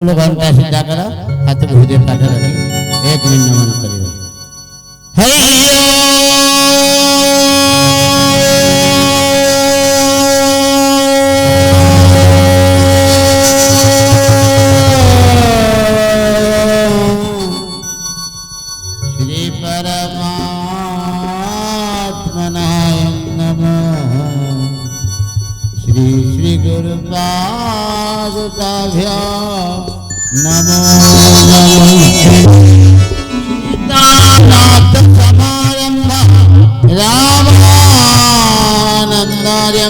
घंटा सीधा कर हाथ भूदेव काट रखी एक मिनट नमन करियो श्री परमात्मनाय नमः श्री श्री गुरुपादुकाभ्यां नमो सीतानाथ समारंभा रामानंदार्य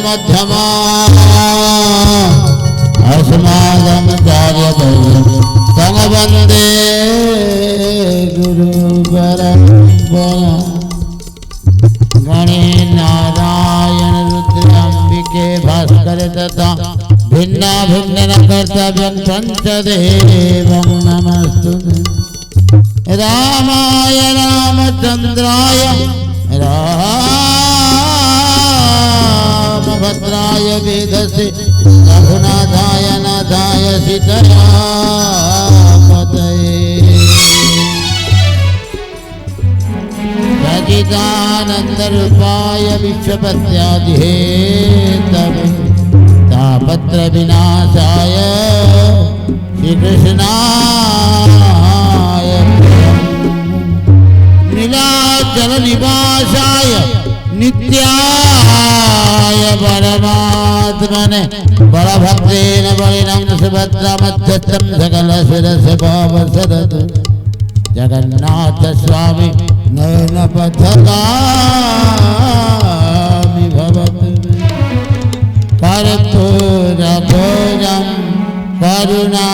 मध्यमा अस्मादमाचार्य संवंदे गुरु परंपरा गणे नारायण रुद्र अंबिके भास्कर तथा भिन्ना भिन्न न कर्तव्यं पंचदेवं नमस्तुते रामाय रामचंद्राय रामभद्राय वेदसे रघुनाथाय नाथाय सीतया पतये सच्चिदानन्दरूपाय विश्वपत्यादिहेतवे तापत्र विनाशाय श्री कृष्णाय नीलाचल निवासाय नित्याय परमात्मने बलभद्रेण बलिनं सुभद्रा मध्यस्थं सकल शिरसि भावसरतु जगन्नाथ स्वामी नयन पथगामि भवतु कर्पूरभोजं करुणावतारं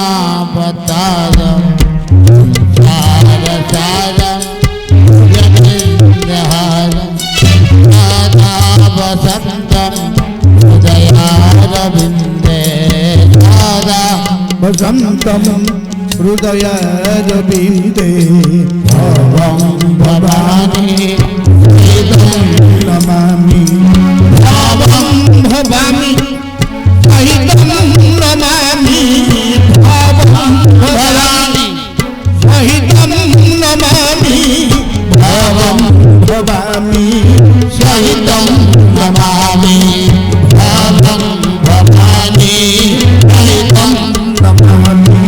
सारसारं जगन्निहारं सदा वसन्तं हृदयारविन्दे सदा वसन्तं हृदयारविन्दे भवं भवानी सहितं नमामि भवं भवामि सहितं नमामि भवं भवामि सहितं नमामि भवं भवामि सहितं नमामि भवं भवानी सहितं नमामि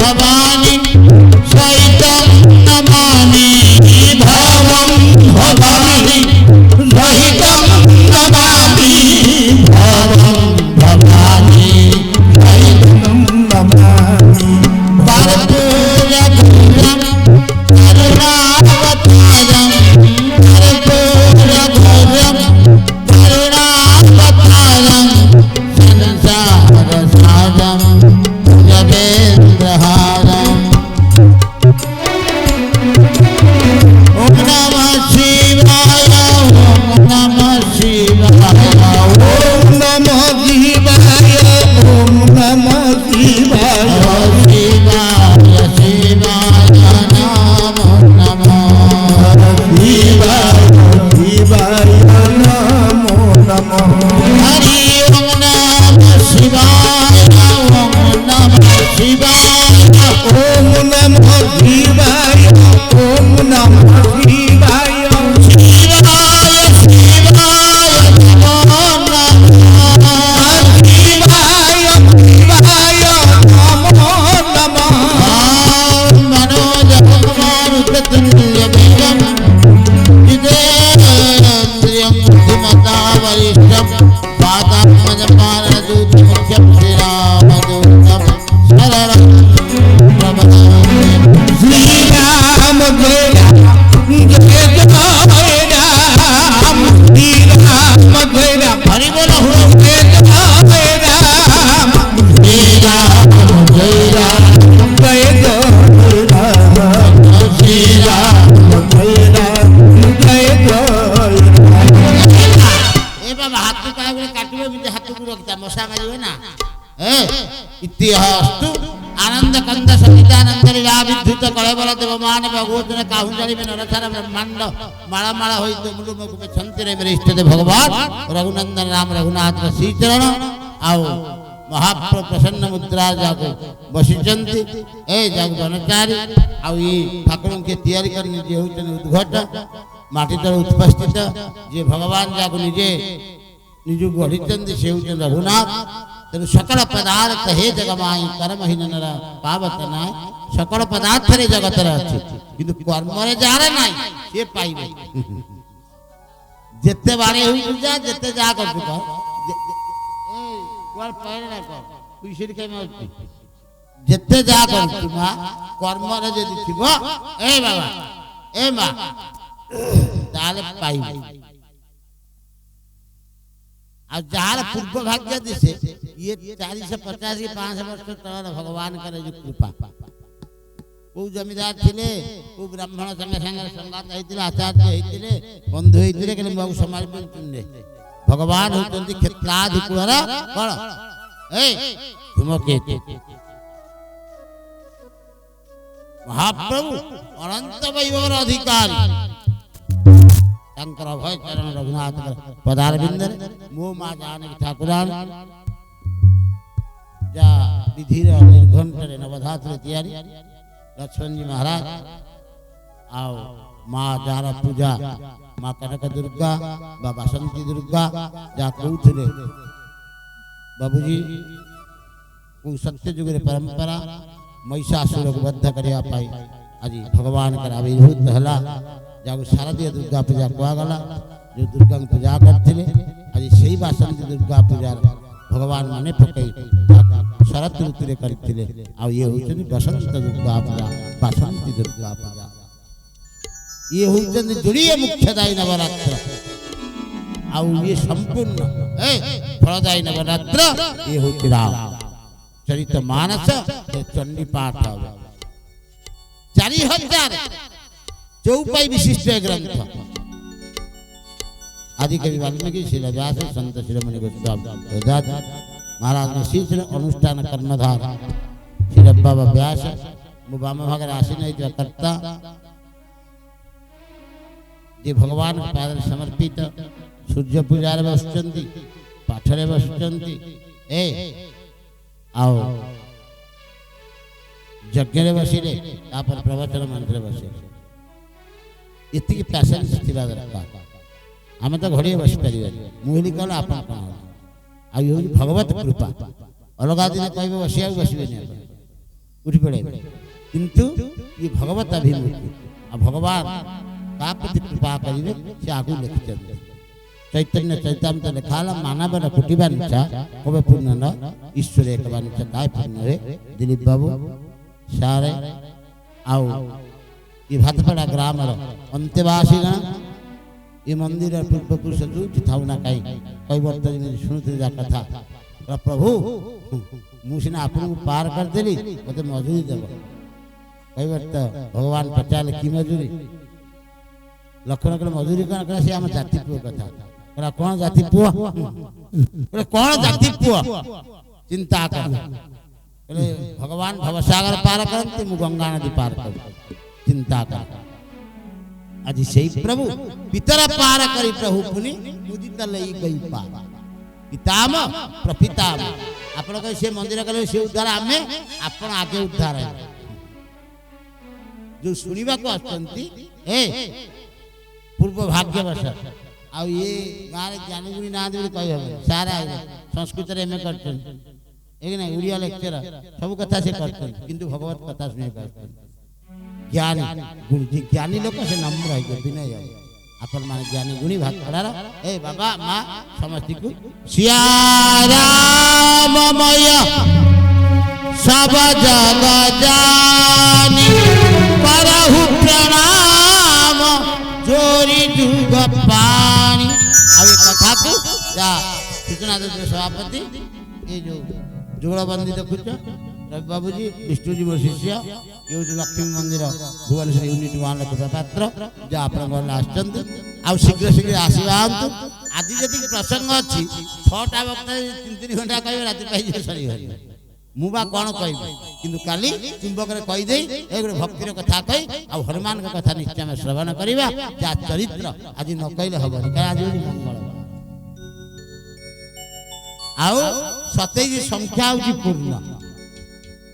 भवानी सहितं नमामि भवं भवानी सहितं नमामि भवं भवानी सहितं नमामि कर्पूरगौरं करुणावतारं कर्पूरगौरं करुणावतारं संसारसारं जगेन्द्रहारम् ॐ नमः शिवाय ॐ नमः शिवाय ॐ नमः शिवाय ॐ नमः शिवाय शिवाय शिवाय नमो नमः शिवाय शिवाय नमो नमः हरि ओम नमः शिवाय ओम नमः शिवाय ॐ नमः शिवाय ॐ नमः शिवाय शिवाय शिवाय नमो नमः शिवाय शिवाय नमो नमः मनोजवकुमारुततुल्यवेगं जितेन्द्रियं बुद्धिमता वरिष्ठं पादात्मजपारणदूतमुख्यं श्रीरामदूतं शरणं प्रपद्ये श्रीराम जय राम जय राम श्रीराम जय राम हरि बोलो जय राम श्रीराम जय राम जय राम श्रीराम जय राम जय ए बाबा हाथ को काय बोले काटिबो बिते हाथ को रखता मशा मारिबे ना ए इतिहास्तु आनंद कंद सचिदानंद लीला विद्युत कलेबल देवमान भगवतन काहु जानिबे नरसार ब्रह्मांड माला माला होई तुमरु मुख में छंति रे मेरे इष्ट देव भगवान रघुनंदन राम रघुनाथ का श्री चरण आओ महाप्रभु प्रसन्न मुद्रा जाको बसिचंती ए जाको जनचारी आउ ये ठाकुर के तैयारी करने जे होचन उद्घट माटी तर उपस्थित जे भगवान जाको निजे निजु गढ़िचंती से होचन रघुनाथ तेनु सकल पदार्थ हे जगमाई कर्म हिननरा पावत नाय सकल पदार्थ रे जगत रे अछि किंतु कर्म रे जारे नाय से पाइबे जेते बारे होई जा जेते जा कर चुका कुआर पैर ना कर कुइसिर के में होती जेते जा कर चुका कर्म रे जदि थिबो ए बाबा ए मां ताले पाइबे आ जार पूर्व भाग्य दिसे ये 450 की 500 वर्ष तक भगवान करे जो कृपा को जमीदार थिले को ब्राह्मण संगे संगे संगात हेतिले आचार्य हेतिले बंधु हेतिले के बाबू समाज में चुनले भगवान होतंती क्षेत्राधिकुलरा कोन ए धूमकेतु महाप्रभु अनंत वैभव अधिकारी शंकर भय चरण रघुनाथ पदार बिंदर मो मा जाने ठाकुरान जा विधिर निर्घंटरे नवधात्र तैयारी लक्ष्मण जी महाराज आओ माँ जार पूजा माँ कनक दुर्गा बा बसंती दुर्गा जा कहूले बाबूजी को सत्य जुग परंपरा महिषासुर को बद्ध करिया पाई आज भगवान का आविर्भूत हला जाको शारदीय दुर्गा पूजा कहगला जो दुर्गा पूजा करते आज से बासंती दुर्गा पूजा भगवान माने पकई शरत ऋतु रे करथिले आ ये होचनी बसंत दुर्गा पूजा बासंती दुर्गा पूजा ये होचनी जोड़िए मुख्यदायी नवरात्र आ ये संपूर्ण फलदायी नवरात्र ये होची राम चरित मानस चंडी पाठ 4000 चौपाई विशिष्ट ग्रंथ आदि कवि वाल्मीकि शिला व्यास संत शिरोमणि गोस्वामी महाराज ने शीघ्र अनुष्ठान कर्मधार श्री बाबा व्यास वाम भाग आसीन कर्ता जे भगवान पाद समर्पित सूर्य पूजा बसुंट पाठरे बसुंट ए आओ यज्ञ बसिले प्रवचन मंत्र बसिले इतनी पैसेंस थिबा दरकार आम तो घड़िए बस पार मुहली कल आप भगवत कृपा अलग दिन कह बसिया बसबे उठी पड़े किंतु ये भगवत अभिमुखी आ भगवान का प्रति कृपा करेंगे से आगू लिखते चैतन्य चैतन्य लिखाला मानव कुटिबांचा कबे पूर्ण न ईश्वर एक बांचा काय पूर्ण रे दिलीप बाबू सारे आओ ये भातपड़ा ग्राम अंत्यवासी ये मंदिर पूर्व पुरुष जो थाउना कई कई वर्ष शुणुते जा कथा प्रभु मुझे आपन को पार कर देली मते मजूरी देव कई वर्ष भगवान पचाले की मजूरी लक्षण कर मजूरी कौन कर से आम जाति पुओ कथा करा कौन जाति पुओ कौन जाति पुओ चिंता कर भगवान भवसागर पार करते मु गंगा नदी पार कर चिंता कर आज से प्रभु पितर पार करी प्रभु पुनि मुदित लई गई पार पिताम प्रपिताम आपण कह से मंदिर कले से उद्धार आमे आपण आगे उद्धार है जो सुनिबा को आछंती ए पूर्व भाग्यवश आ ये गारे ज्ञानीगुणी ना दे कहि हबे सारा संस्कृत रे में करछन एक ना उड़िया लेक्चर सब कथा से करछन किंतु भगवत कथा सुने करछन ज्ञानी गुरु जी ज्ञानी लोक से नम्र है विनय है अपन माने ज्ञानी गुणी भाग पड़ारा ए बाबा मां समस्त को सिया राममय सब जग जानी करहु प्रणाम जोरी जुग पानी अब ये कथा को जा सूचना देते सभापति ये जो जुगलबंदी देखुछ रवि बाबूजी विष्णु जी मो शिष्य ये जो लक्ष्मी मंदिर भुवनेश्वर यूनिट 1 लक्ष पात्र जो आप शीघ्र शीघ्र आसवांतु आज जदि प्रसंग अच्छी 6टा वक्ता 3 घंटा कह राति पाई सरी मुबा कौन कह किंतु काली चुंबक कहीदे भक्तिर कथा कही आ हनुमान का कथा निश्चय में श्रवण करवा जा चरित्र आज न कहले हम आज मंगल आओ 27 संख्या होची पूर्ण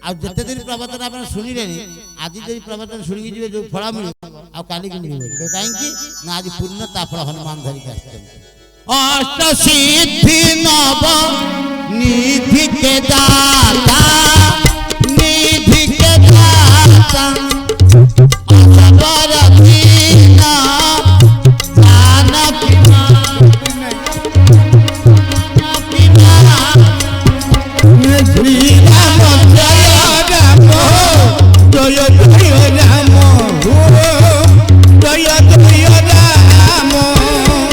आ जते दिन प्रवचन आपण सुनिलेनी आज जरी प्रवचन सुनिकी जिवे जो फळ मिळो आ काली की मिळो काहे की ना आज पूर्णता फळ हनुमान धरी कास्ते अष्ट सिद्धि नव निधि के दाता निधि के दाता असबर दीना जानकी श्री राम जय राम जय जय राम जय जय राम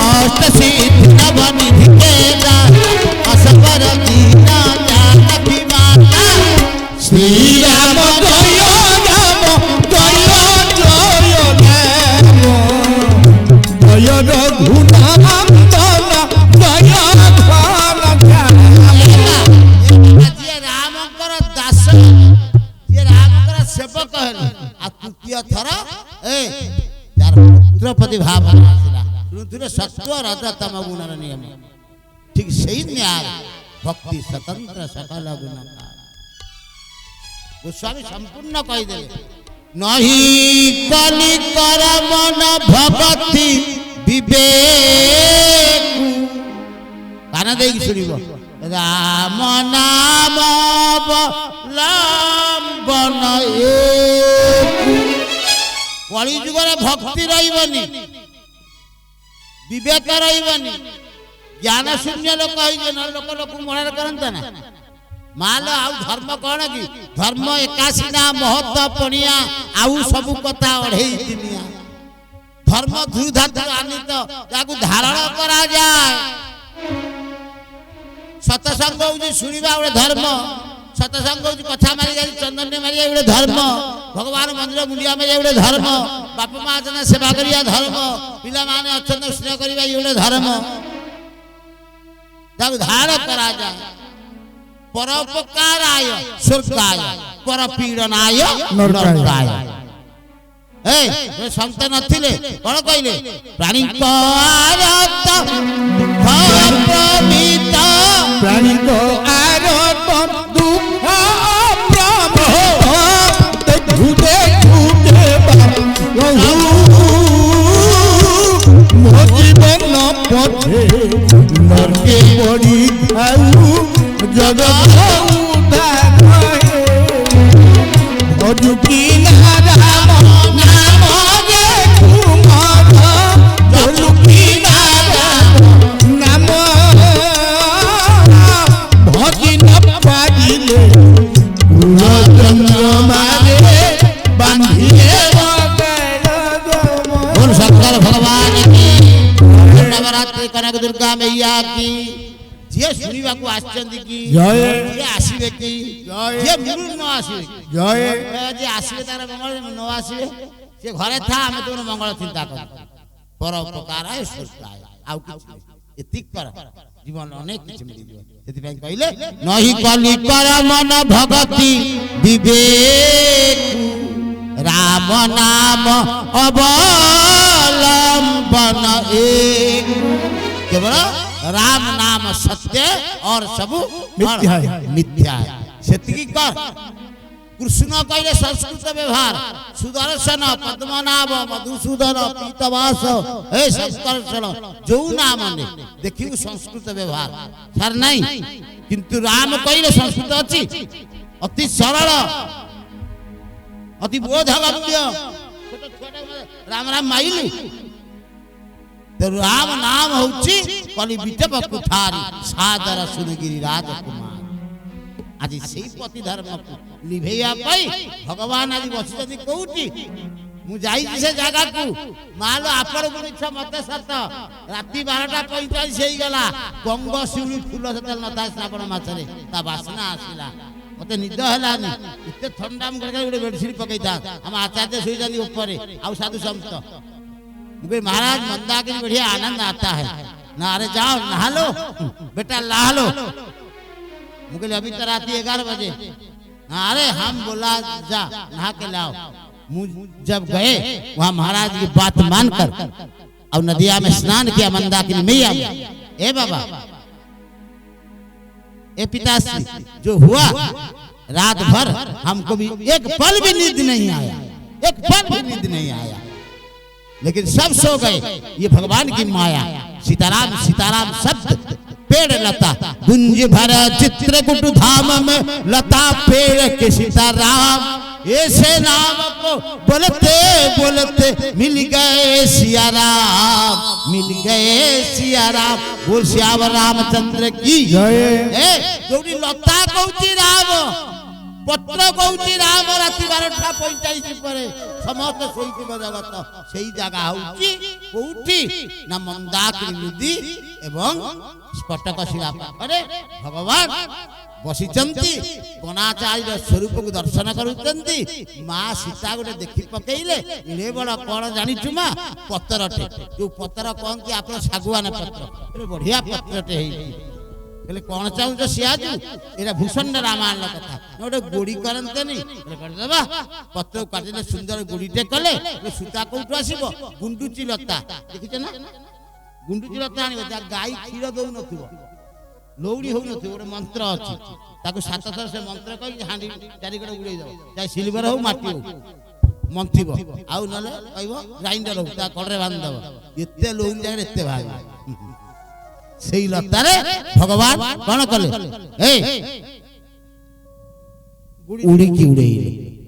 अष्ट सिद्धि नव निधि के दाता असबर दीना जानकी माता श्री राम जय राम जय जय राम जय रघुनाथन जय जे रामकर दास जे रामकर सेवक हेले आ तृतीय थर ए यार पुत्रपति भाव आसिला ऋतुरे सत्व रज तम गुणर नियम ठीक सही न्याय भक्ति स्वतंत्र सकल गुण गोस्वामी संपूर्ण कहि देले नहीं कलि कर मन भक्ति विवेक कान देई सुनिबो राम नाम लंबन कलि जुगरे भक्ति रहिबनी विवेक रहिबनी ज्ञान शून्य लोक होइजे न लोक लोक मनर करंता ना माल आउ धर्म कोन की धर्म 81 ना महत्व पणिया आउ सब कथा अढेई दिनिया धर्म धुधातु आनित जाकु धारण करा जाय सतसंग होउजी सुनिबा ओडे धर्म सतसंग होउजी कथा मारी जाई चंदन ने मारी ओडे धर्म भगवान मंदिर मुंडिया में ओडे धर्म बाप मां जन सेवा करिया धर्म पिला माने अचंद स्नेह करिबा ओडे धर्म जाकु धारण करा जाय परोपकाराय स्वर्गाय परपीडनाय नरकाय ए संत नथिले कोन कइले प्राणी को आरत प्रमित प्राणी को आरत दुख प्रमित घुदे घुदे मो जीवन पथे नरके पड़ी खाऊ जगत उद्धार अजुकी राम नाम रे कुमार जलुकी राम नाम भक्ति न पाइले चंद्रमा रे बांधिए बोल शंकर भगवान की नवरात्रि कनक दुर्गा मैया की जे सुनिबा को आश्चर्य की जय जे आसीबे की जय जे मुरु न आसीबे जय जे आसीबे तार मंगल न आसीबे से घरे था हमें तो मंगल चिंता कर परोपकार है सुस्ताय आउ किछ एतिक कर जीवन अनेक किछ मिल जीवन सेति पई कहिले नहीं कलि कर मन भक्ति विवेक राम नाम अवलंबन एक केवल राम नाम सत्य और सब मिथ्या है। मिथ्या है सेतिकी कर कृष्ण कहले संस्कृत व्यवहार सुदर्शन पद्मनाभ मधुसूदन पीतवास हे संकर्षण जो नाम ने देखियो संस्कृत व्यवहार सर नहीं किंतु राम कहले संस्कृत अछि अति सरल अति बोधगम्य राम राम माइलु तो राम नाम होची कलि बिटप कुठारी सादर सुनगिरी राजकुमार आज सेई पति धर्म निभेया पई भगवान आज बसिजति कोउटी मु जाई से जगह को मालो आपण को इच्छा मते सत राती 12:45 हेई गला गंग शिउली फूल सतल नता श्रावण मासरे ता वासना आसिला मते निद हलानी इते ठंडा म करके गोटे बेडशीट पकईता हम आचार्य सोई जानी ऊपर आ साधु संत मुझे महाराज मंदाकिनी बढ़िया आनंद आता है ना अरे जाओ नहा लो बेटा नहा लो मुझे अभी तो रात 11 बजे अरे हम बोला जा नहा के लाओ जब गए वहां महाराज की बात मानकर और नदिया में स्नान किया मंदाकिनी मैया ए बाबा ए पिताश्री जो हुआ रात भर हमको भी एक पल भी नींद नहीं आया, एक पल भी नींद नहीं आया, लेकिन सब सो गए। ये भगवान की माया। सीताराम सीताराम शब्द पेड़ लता गुंज भर चित्रकूट धाम में लता पेड़ के सीताराम ऐसे नाम को बोलते बोलते मिल गए सिया राम, मिल गए सिया राम। बोल श्याम रामचंद्र की जय। जोड़ी लता कहूची राम, पत्र कहूची राम, राति 12:45 पर समस्त शोइथिबा जगत सेई जगह होउची कोउठी ना मंदाकिनी नदी एवं स्फटक शिला पाखरे भगवान बसिचंती। गणाचार्य स्वरूप को दर्शन करुचंती। माँ सीता गोटे देखि पकेइले इले बड़ कोन जानिछु माँ पत्रटे, जो पत्र कहंती आपन सागवान पत्र, बढ़िया पत्रटे हेई बोले कौन चाहूँ सियाजू एरा भूषण रामायण कथा गोटे गोड़ी करते नहीं करदेबा पत्र काटिले सुंदर गोड़ीटे कले सूता कौटू आसब गुंडुची लता देखिए ना गुंडुची लता आनिब गाई क्षीर दौ नथिबो लौड़ी हो नथिबो गोटे मंत्र अछि ताको 7 थर से मंत्र कहि हांडी चारिकड़ उड़ेई दो चाहे सिल्वर हो माटी हो मंथिबो आउ नले कहबो ग्राइंडर हो ता कड़रे बांध दबो एते लौड़ी जागे एते भाई से लतारे भगवान कौन कले उड़ी की उड़े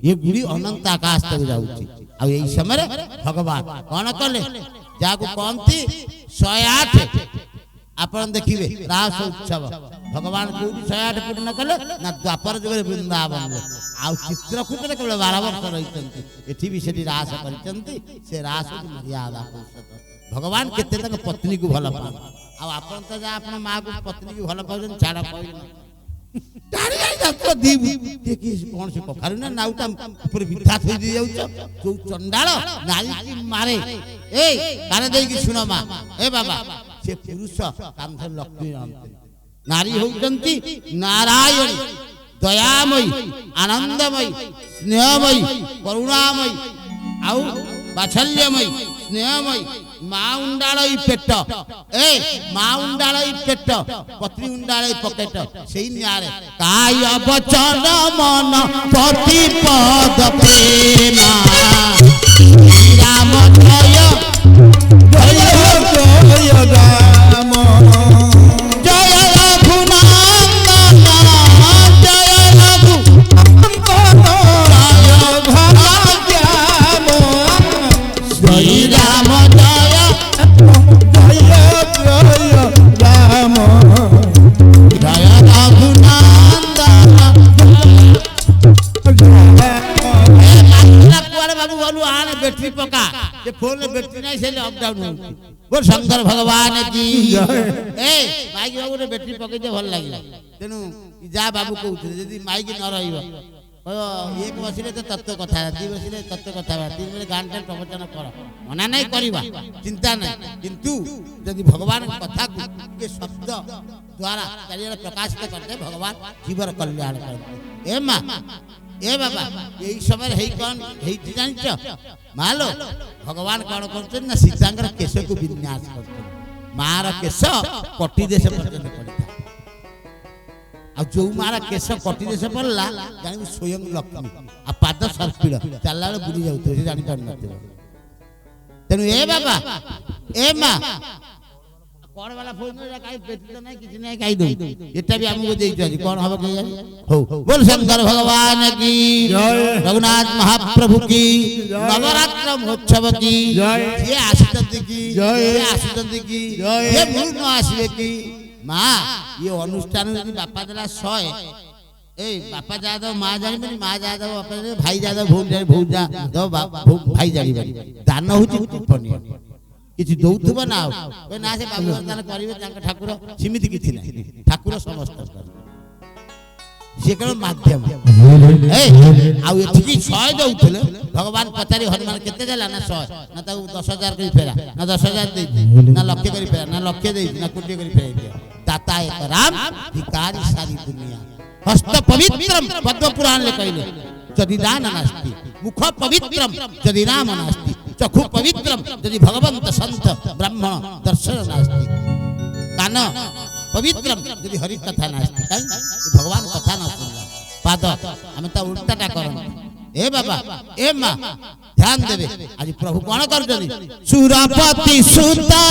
ये गुड़ी अनंत आकाश तक जाउची आ एई समय भगवान कौन कले जाको कहंती 108 आपण देखिबे रास उत्सव भगवान कोठी 108 पूर्ण कले ना द्वापर जुगे वृंदावन में आ चित्रकूट रे केवल 12 वर्ष रहितंती एठी भी सेठी रास करितंती से रास की मर्यादा भगवान केते तक पत्नी को भला पा आ आपण त जा आपण मां को पत्नी की भला पाउजन छाड़ा पाउजन डाड़ी आई जातो दीब देखि कोन से कखारु ना नाउटा ऊपर बिठा थई दि जाउछ जो चंडाल नारी की मारे ए काने देई की सुनो मां ए बाबा से पुरुष कांध लक्ष्मी रामते नारी होउचंती नारायण दयामयी आनंदमयी स्नेहमयी करुणामयी आउ वात्सल्यमयी स्नेहमयी माँ उंडाई पेट ए माँ उंडाई पेट पत्नी उंडाई पकेट सेई न्यारे काय वचन मन पति पद प्रेमा राम जय जय जय राम जय रघुनंदन जय रघु श्री राम बैटरी पका ये फोन में बैटरी नहीं से अप डाउन होती बोल शंकर भगवान की ए माइक बाबू रे बैटरी पके दे भल लागिला तेनु जा बाबू कहउछ यदि माइक न रहिबो एक बसिले तो तत्व कथा दी बसिले तत्व कथा 3 बेले गानटा प्रवचन कर मना नहीं करबा चिंता नहीं किंतु यदि भगवान कथा के शब्द द्वारा चारियर प्रकाशित करते भगवान जीवर कल्याण करते ए मां ए बाबा यही समय हेई कौन हेई जानछ मालो भगवान कौन करते ना सीतांगर केश को विन्यास करते मार केश कटी देश पर्यंत पड़ता आ जो मार केश कटी देश पड़ला जानि स्वयं लक्ष्मी आ पाद सर्पिल चलला बुली जाउतो से जानि पार नते तेनु ए बाबा ए मां कोन वाला फोन में काई बेटी तो नहीं किछ नहीं काई दो एटा भी हमको देई जाई कोन हबो के हो बोल शंकर भगवान की जय रघुनाथ महाप्रभु की नवरात्र महोत्सव की जय ये आशीर्वाद की जय ये आशीर्वाद की जय ये मूल न आसीबे की मां ये अनुष्ठान यदि बापा देला 100 ए बापा जादव मां जानिबे मां जादव बापा भाई जादव भौ जा दो भाई जानिबे दान होची टिप्पणी किछि दौथबा ना ओ ना से बाबू दान करिवे तांक ठाकुर सीमित किछि नै ठाकुर समस्त से केवल माध्यम ए आ एथि 100 दउथले भगवान पचारी हनुमान केते देला ना 100 ना ता 10000 करी फेरा ना 10000 दे ना लाख करी फेरा ना लाख दे ना कोटी करी फेरा दाता एक राम भिखारी सारी दुनिया हस्त पवित्रम पद्म पुराण ले कहले यदि दान नास्ति मुख पवित्रम यदि नाम नास्ति चक्षु पवित्रम यदि भगवंत संत ब्राह्मण दर्शन नास्ति कान पवित्रम यदि हरि कथा नास्ति काई भगवान कथा न सुनला पाद हमें तो उल्टाटा करन ए बाबा ए मां ध्यान देवे आज प्रभु कोन कर सुरापति सुता